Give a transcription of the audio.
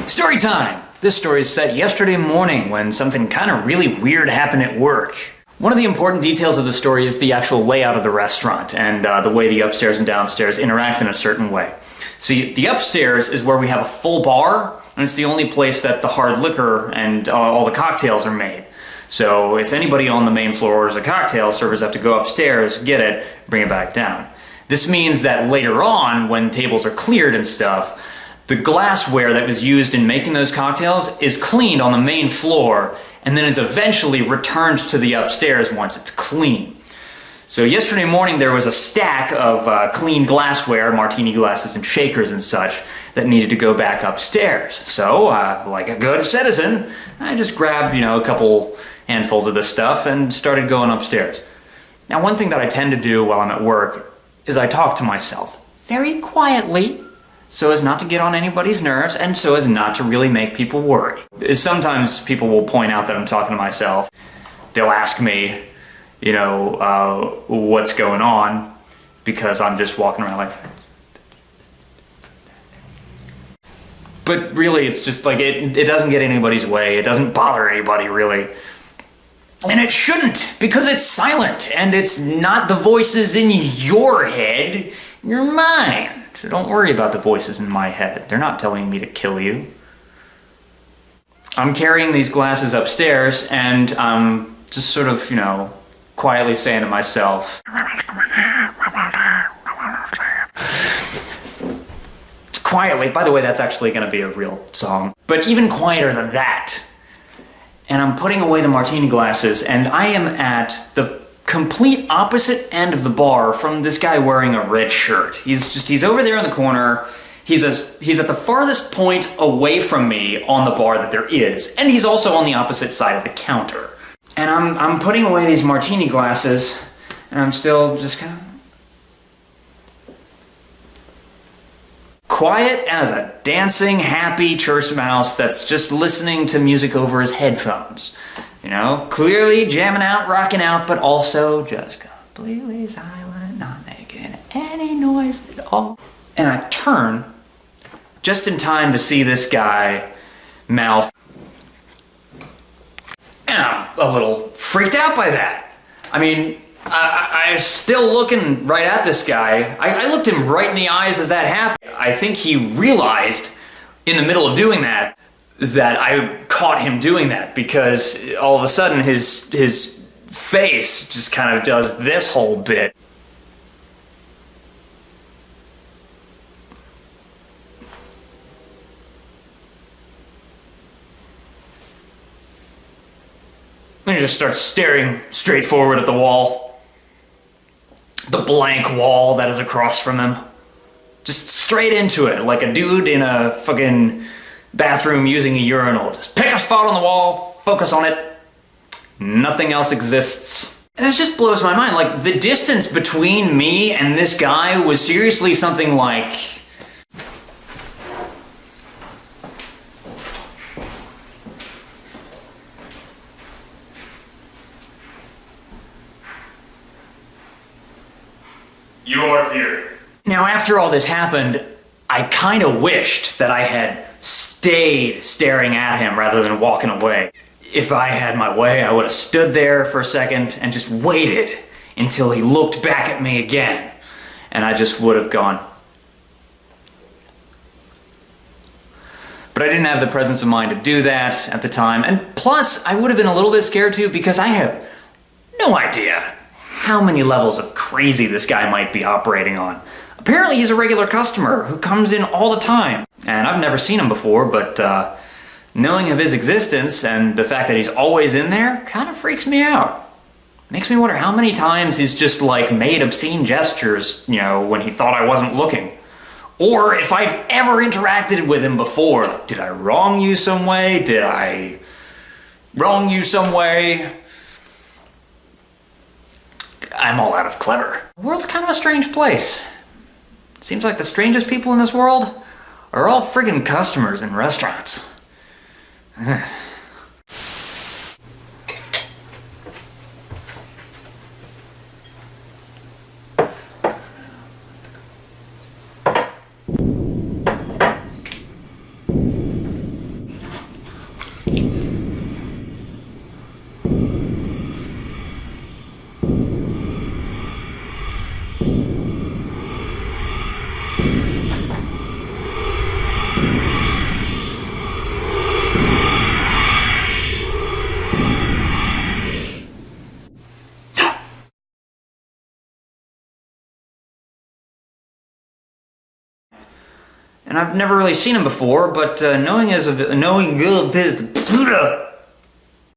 Story time! This story is set yesterday morning when something kind of really weird happened at work. One of the important details of the story is the actual layout of the restaurant and the way the upstairs and downstairs interact in a certain way. See, the upstairs is where we have a full bar, and it's the only place that the hard liquor and all the cocktails are made. So if anybody on the main floor orders a cocktail, servers have to go upstairs, get it, bring it back down. This means that later on, when tables are cleared and stuff, the glassware that was used in making those cocktails is cleaned on the main floor and then is eventually returned to the upstairs once it's clean. So yesterday morning there was a stack of clean glassware, martini glasses and shakers and such, that needed to go back upstairs. So, like a good citizen, I just grabbed, a couple handfuls of this stuff and started going upstairs. Now, one thing that I tend to do while I'm at work is I talk to myself very quietly, so as not to get on anybody's nerves and so as not to really make people worry. Sometimes people will point out that I'm talking to myself. They'll ask me, what's going on, because I'm just walking around like... But really, it's just like, it doesn't get anybody's way. It doesn't bother anybody, really. And it shouldn't, because it's silent, and it's not the voices in your head, your mind. So don't worry about the voices in my head. They're not telling me to kill you. I'm carrying these glasses upstairs, and I'm just sort of, quietly saying to myself, quietly, by the way, that's actually going to be a real song, but even quieter than that. And I'm putting away the martini glasses, and I am at the complete opposite end of the bar from this guy wearing a red shirt. He's over there in the corner. He's at the farthest point away from me on the bar that there is, and he's also on the opposite side of the counter. And I'm putting away these martini glasses, and I'm still just kind of quiet as a dancing, happy church mouse that's just listening to music over his headphones. Clearly jamming out, rocking out, but also just completely silent, not making any noise at all. And I turn just in time to see this guy mouth. And I'm a little freaked out by that. I mean, I'm still looking right at this guy. I looked him right in the eyes as that happened. I think he realized in the middle of doing that I caught him doing that, because all of a sudden his face just kind of does this whole bit. And he just starts staring straight forward at the wall. The blank wall that is across from him. Just straight into it, like a dude in a fucking bathroom using a urinal. Just pick a spot on the wall, focus on it. Nothing else exists. And this just blows my mind. Like, the distance between me and this guy was seriously something like... You're here. Now, after all this happened, I kind of wished that I had stayed staring at him rather than walking away. If I had my way, I would have stood there for a second and just waited until he looked back at me again. And I just would have gone. But I didn't have the presence of mind to do that at the time. And plus, I would have been a little bit scared too, because I have no idea how many levels of crazy this guy might be operating on. Apparently he's a regular customer who comes in all the time. And I've never seen him before, but knowing of his existence and the fact that he's always in there kind of freaks me out. Makes me wonder how many times he's just made obscene gestures, when he thought I wasn't looking. Or if I've ever interacted with him before. Like, did I wrong you some way? Did I wrong you some way? I'm all out of clever. The world's kind of a strange place. It seems like the strangest people in this world are all friggin' customers in restaurants. and I've never really seen him before, but knowing of his